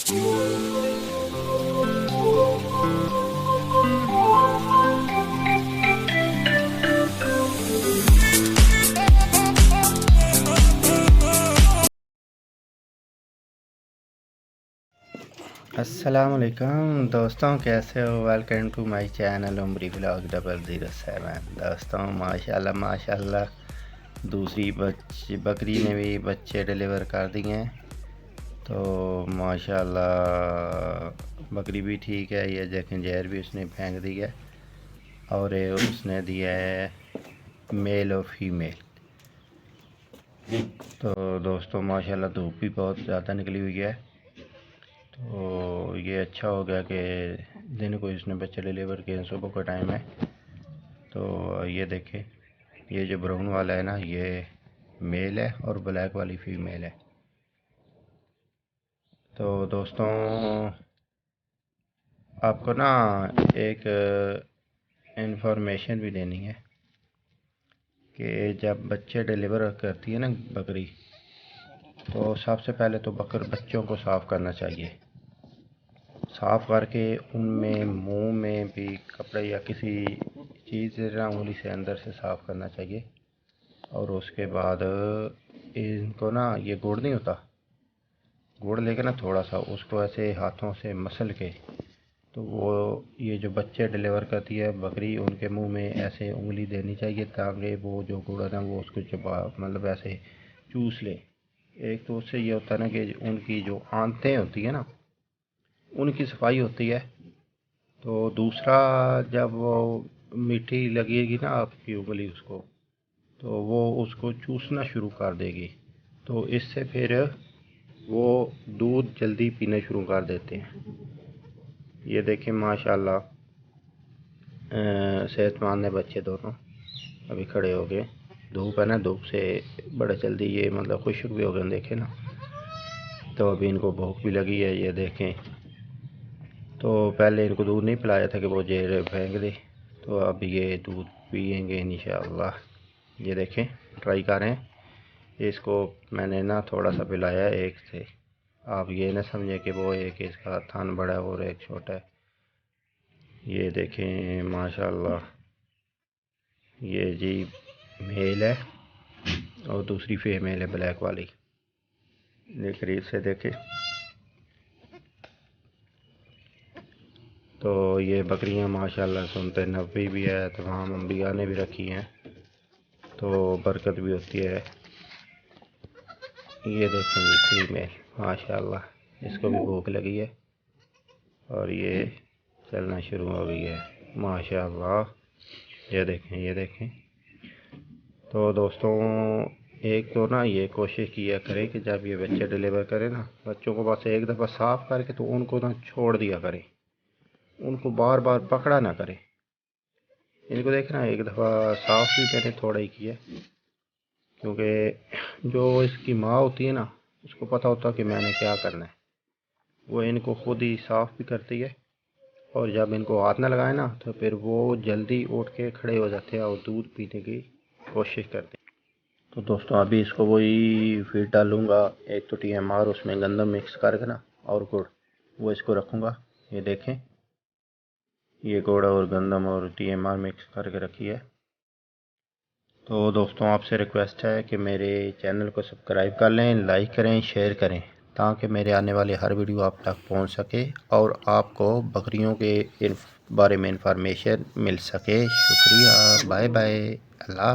अस्सलामुअलैकुम दोस्तों, कैसे हो? Welcome to my channel Umri vlog 007। दोस्तों माशाल्लाह माशाल्लाह दूसरी बकरी ने भी बच्चे डिलीवर कर दिए हैं। तो माशाल्लाह बकरी भी ठीक है। ये देखें, जहर भी उसने फेंक दिया और उसने दिया है मेल और फीमेल। तो दोस्तों माशाल्लाह धूप भी बहुत ज़्यादा निकली हुई है, तो ये अच्छा हो गया कि दिन को इसने बच्चे डिलीवर किए। सुबह का टाइम है। तो ये देखें, ये जो ब्राउन वाला है ना, ये मेल है और ब्लैक वाली फीमेल है। तो दोस्तों आपको ना एक इंफॉर्मेशन भी देनी है कि जब बच्चे डिलीवर करती है ना बकरी, तो सबसे पहले तो बच्चों को साफ़ करना चाहिए। साफ़ करके उनमें मुंह में भी कपड़े या किसी चीज़ से ना उंगली से अंदर से साफ़ करना चाहिए। और उसके बाद इनको ना, ये गुड़ नहीं होता, गुड़ लेके ना थोड़ा सा उसको ऐसे हाथों से मसल के, तो वो ये जो बच्चे डिलीवर करती है बकरी, उनके मुंह में ऐसे उंगली देनी चाहिए ताकि वो जो गुड़ है ना वो उसको चबा, मतलब ऐसे चूस ले। एक तो उससे ये होता है ना कि उनकी जो आंतें होती है ना, उनकी सफाई होती है। तो दूसरा, जब वो मीठी लगेगी ना आपकी उंगली उसको, तो वो उसको चूसना शुरू कर देगी। तो इससे फिर वो दूध जल्दी पीना शुरू कर देते हैं। ये देखें माशाल्लाह सेहतमंद है बच्चे दोनों। अभी खड़े हो गए, धूप है ना, धूप से बड़ा जल्दी ये मतलब खुश भी हो गए, देखें ना। तो अभी इनको भूख भी लगी है, ये देखें। तो पहले इनको दूध नहीं पिलाया था कि वो जहर फेंक दे, तो अब ये दूध पियेंगे इंशाअल्लाह। ये देखें, ट्राई करें। इसको मैंने ना थोड़ा सा पिलाया है एक से। आप ये ना समझें कि वो एक इसका थन बड़ा है और एक छोटा है। ये देखें माशाल्लाह, ये जी मेल है और दूसरी फीमेल है ब्लैक वाली। ये करीब से देखें। तो ये बकरियां माशाल्लाह सुनते नब्बी भी है, तमाम अम्बिया ने भी रखी हैं, तो बरकत भी होती है। ये देखें जी फीमेल माशाल्लाह, इसको भी भूख लगी है और ये चलना शुरू हो गई है माशाल्लाह। ये देखें, ये देखें। तो दोस्तों एक तो ना ये कोशिश किया करें कि जब ये बच्चे डिलीवर करें ना, बच्चों को बस एक दफ़ा साफ़ करके तो उनको ना छोड़ दिया करें, उनको बार बार पकड़ा ना करें। इनको देखना, एक दफ़ा साफ़ भी मैंने थोड़ा ही किया, क्योंकि जो इसकी माँ होती है ना, उसको पता होता है कि मैंने क्या करना है। वो इनको खुद ही साफ़ भी करती है, और जब इनको हाथ ना लगाए ना, तो फिर वो जल्दी उठ के खड़े हो जाते हैं और दूध पीने की कोशिश करते हैं। तो दोस्तों अभी इसको वही फीड डालूँगा, एक तो TMR उसमें गंदम मिक्स करके ना और गुड़, वो इसको रखूँगा। ये देखें, ये गुड़ और गंदम और TMR मिक्स करके रखी है। तो दोस्तों आपसे रिक्वेस्ट है कि मेरे चैनल को सब्सक्राइब कर लें, लाइक करें, शेयर करें, ताकि मेरे आने वाले हर वीडियो आप तक पहुंच सके और आपको बकरियों के बारे में इंफॉर्मेशन मिल सके। शुक्रिया, बाय बाय, अल्लाह।